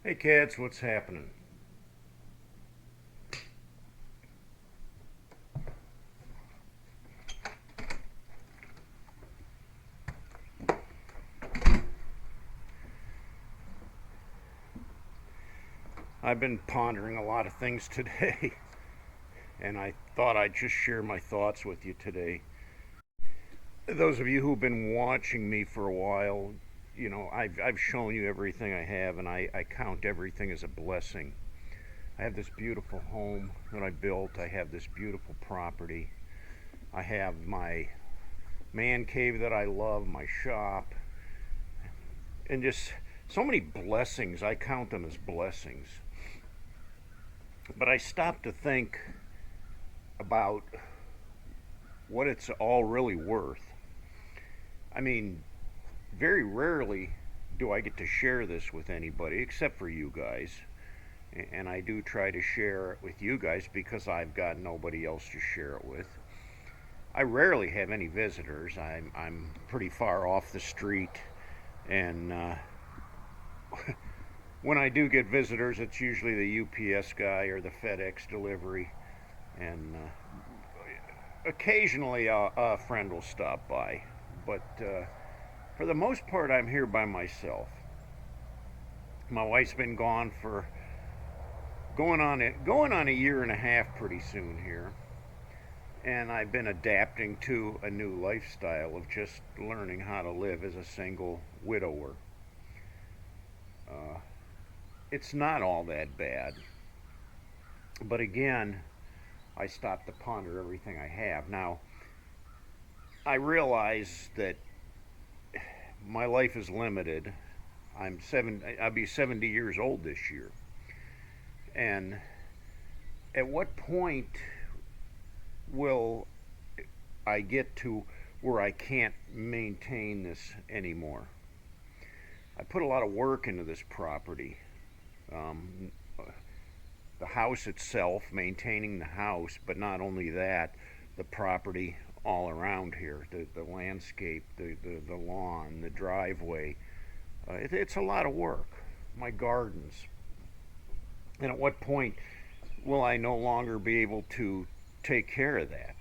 Hey kids, what's happening? I've been pondering a lot of things today, and I thought I'd just share my thoughts with you today. Those of you who've been watching me for a while, I've shown you everything I have, and I count everything as a blessing. I have this beautiful home that I built, I have this beautiful property, I have my man cave that I love, my shop, and just so many blessings. I count them as blessings. But I stopped to think about what it's all really worth. I mean, very rarely do I get to share this with anybody except for you guys. And I do try to share it with you guys because I've got nobody else to share it with. I rarely have any visitors. I'm pretty far off the street, and when I do get visitors, it's usually the UPS guy or the FedEx delivery, and occasionally a friend will stop by. But for the most part, I'm here by myself. My wife's been gone for going on a year and a half pretty soon here, and I've been adapting to a new lifestyle of just learning how to live as a single widower. Uh, it's not all that bad, but again, I stopped to ponder everything I have. Now, I realize that my life is limited. I'll be 70 years old this year. And at what point will I get to where I can't maintain this anymore? I put a lot of work into this property. Um, the house itself, maintaining the house, but not only that, the property all around here, the landscape, the lawn, the driveway. It's a lot of work. My gardens. And at what point will I no longer be able to take care of that?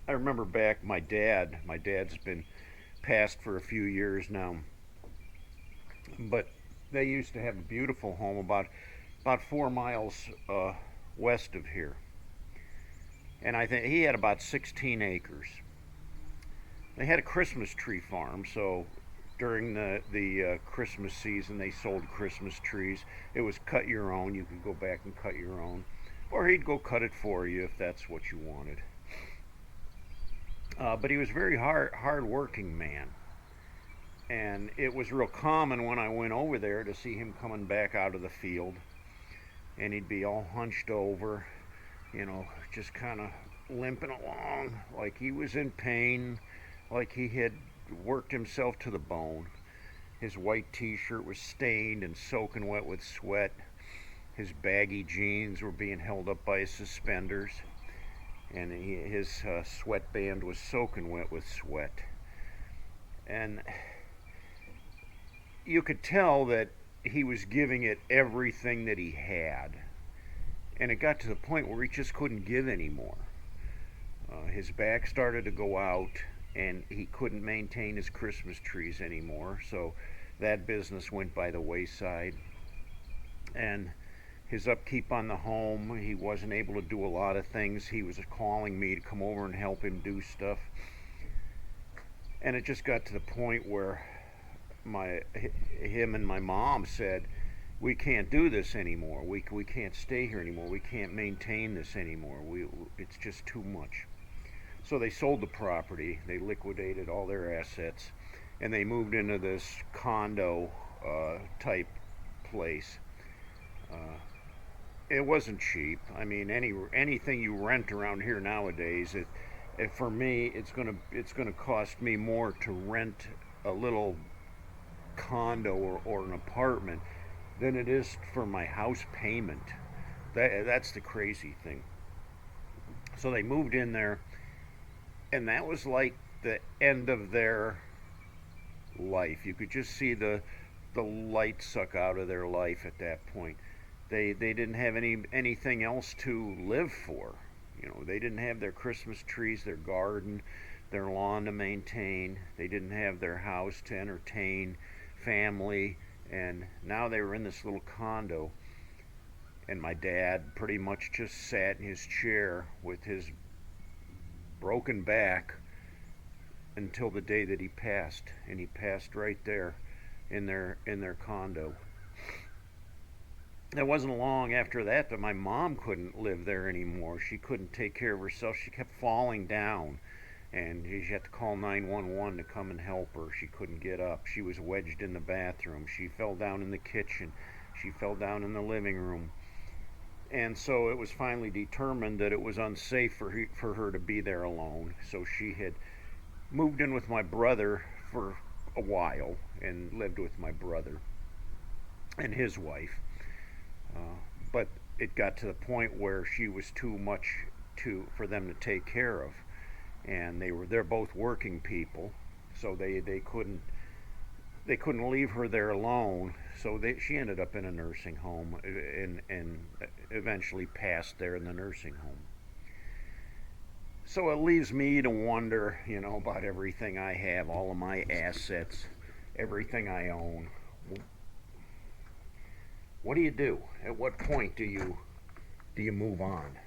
I remember back my dad's been passed for a few years now, but they used to have a beautiful home about 4 miles west of here, and I think he had about 16 acres. They had a Christmas tree farm, so during the Christmas season they sold Christmas trees. It was cut your own. You could go back and cut your own, or he'd go cut it for you if that's what you wanted. But he was a very hard working man, and it was real common when I went over there to see him coming back out of the field, and he'd be all hunched over, just kind of limping along like he was in pain, like he had worked himself to the bone. His white t-shirt was stained and soaking wet with sweat. His baggy jeans were being held up by his suspenders, and his sweatband was soaking wet with sweat. And you could tell that he was giving it everything that he had. And it got to the point where he just couldn't give anymore. His back started to go out, and he couldn't maintain his Christmas trees anymore. So that business went by the wayside. And his upkeep on the home, he wasn't able to do a lot of things. He was calling me to come over and help him do stuff. And it just got to the point where him and my mom said, we can't do this anymore. We can't stay here anymore. We can't maintain this anymore. It's just too much. So they sold the property. They liquidated all their assets, and they moved into this condo type place. Uh, it wasn't cheap. I mean, anything you rent around here nowadays, for me, it's gonna cost me more to rent a little condo or an apartment than it is for my house payment. That's the crazy thing. So they moved in there, and that was like the end of their life. You could just see the light suck out of their life at that point. They didn't have anything else to live for. They didn't have their Christmas trees, their garden, their lawn to maintain. They didn't have their house to entertain family, and now they were in this little condo. And my dad pretty much just sat in his chair with his broken back until the day that he passed, and he passed right there in their condo. It wasn't long after that that my mom couldn't live there anymore. She couldn't take care of herself. She kept falling down, and she had to call 911 to come and help her. She couldn't get up. She was wedged in the bathroom. She fell down in the kitchen. She fell down in the living room. And so it was finally determined that it was unsafe for her to be there alone. So she had moved in with my brother for a while and lived with my brother and his wife. But it got to the point where she was too much for them to take care of, and they're both working people, so they couldn't leave her there alone. So she ended up in a nursing home and eventually passed there in the nursing home. So it leaves me to wonder, about everything I have, all of my assets, everything I own. What do you do? At what point do you move on?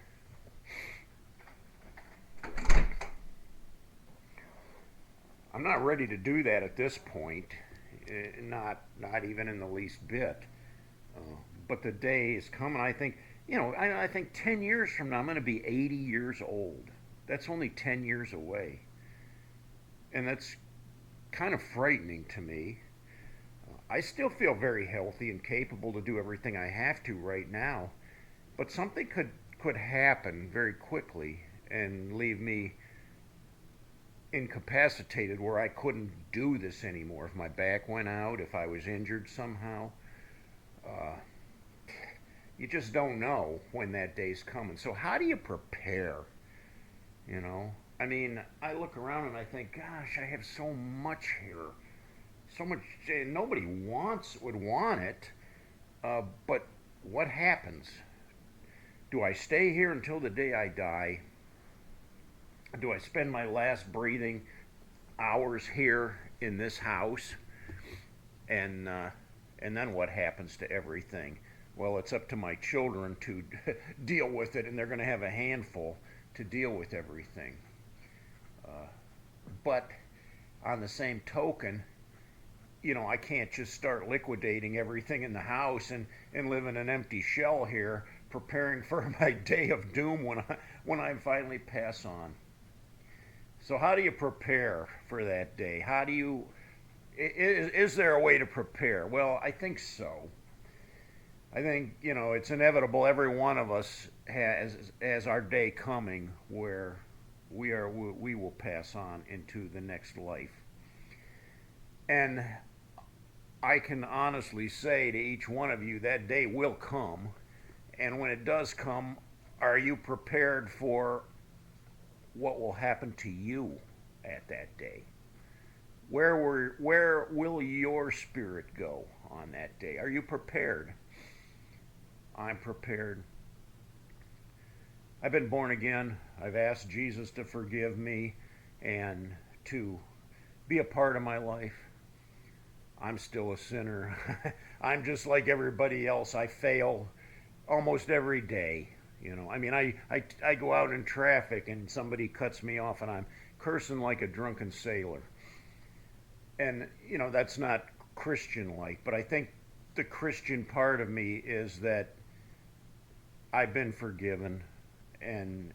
I'm not ready to do that at this point, not even in the least bit. But the day is coming. I think, I think 10 years from now I'm going to be 80 years old. That's only 10 years away, and that's kind of frightening to me. I still feel very healthy and capable to do everything I have to right now, but something could happen very quickly and leave me incapacitated where I couldn't do this anymore. If my back went out, if I was injured somehow, uh, you just don't know when that day's coming. So how do you prepare? I mean, I look around and I think, gosh, I have so much here, so much. Nobody would want it, but what happens? Do I stay here until the day I die? Do I spend my last breathing hours here in this house? And then what happens to everything? Well, it's up to my children to deal with it, and they're going to have a handful to deal with everything. But on the same token, I can't just start liquidating everything in the house and live in an empty shell here, preparing for my day of doom when I finally pass on. So how do you prepare for that day? Is there a way to prepare? Well, I think so. I think, it's inevitable every one of us has our day coming where we will pass on into the next life. And I can honestly say to each one of you that day will come. And when it does come, are you prepared for what will happen to you at that day? Where will your spirit go on that day? Are you prepared? I'm prepared. I've been born again. I've asked Jesus to forgive me and to be a part of my life. I'm still a sinner. I'm just like everybody else. I fail almost every day. I mean, I go out in traffic and somebody cuts me off and I'm cursing like a drunken sailor. And, that's not Christian-like, but I think the Christian part of me is that I've been forgiven and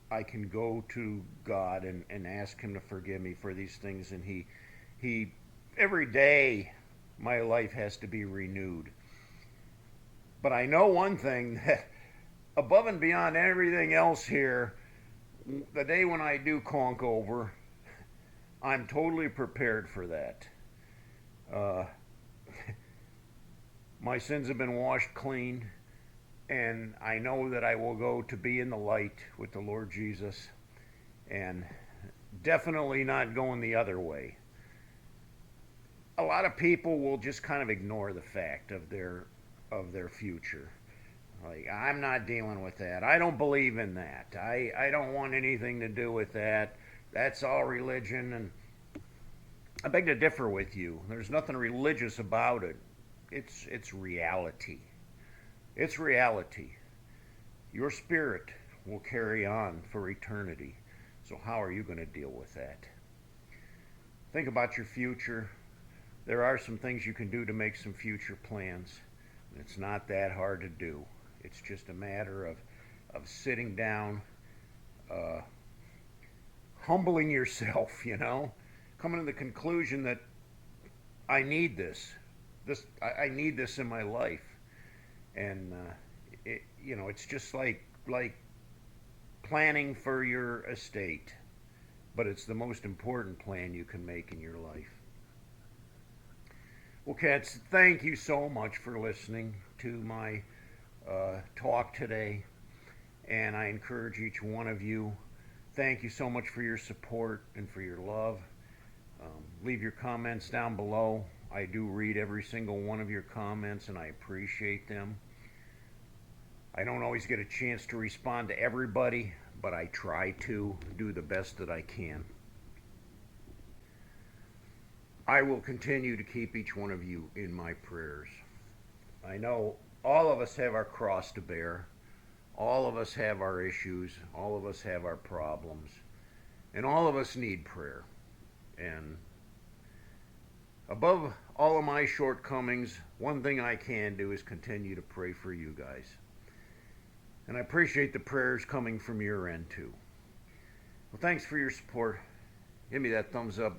I can go to God and ask Him to forgive me for these things. And He every day my life has to be renewed. But I know one thing, that above and beyond everything else here, the day when I do conk over, I'm totally prepared for that. My sins have been washed clean, and I know that I will go to be in the light with the Lord Jesus, and definitely not going the other way. a lot of people will just kind of ignore the fact of their future. Like, I'm not dealing with that. I don't believe in that. I don't want anything to do with that. That's all religion. And I beg to differ with you. There's nothing religious about it. It's reality. It's reality. Your spirit will carry on for eternity. So how are you going to deal with that? Think about your future. There are some things you can do to make some future plans. It's not that hard to do. It's just a matter of sitting down, uh, humbling yourself, coming to the conclusion that I need this. I need this in my life. And it's just like planning for your estate, but it's the most important plan you can make in your life. Well, cats, thank you so much for listening to my talk today, and I encourage each one of you. Thank you so much for your support and for your love. Leave your comments down below. I do read every single one of your comments, and I appreciate them. I don't always get a chance to respond to everybody, but I try to do the best that I can. I will continue to keep each one of you in my prayers. I know all of us have our cross to bear. All of us have our issues. All of us have our problems. And all of us need prayer. And above all of my shortcomings, one thing I can do is continue to pray for you guys. And I appreciate the prayers coming from your end too. Well, thanks for your support. Give me that thumbs up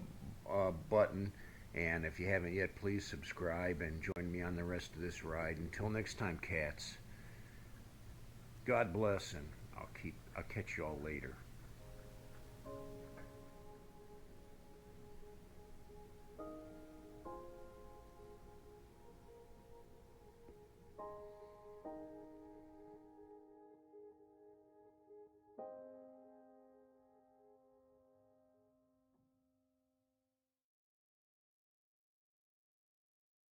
button. And if you haven't yet, please subscribe and join me on the rest of this ride. Until next time, cats. God bless, and I'll catch you all later.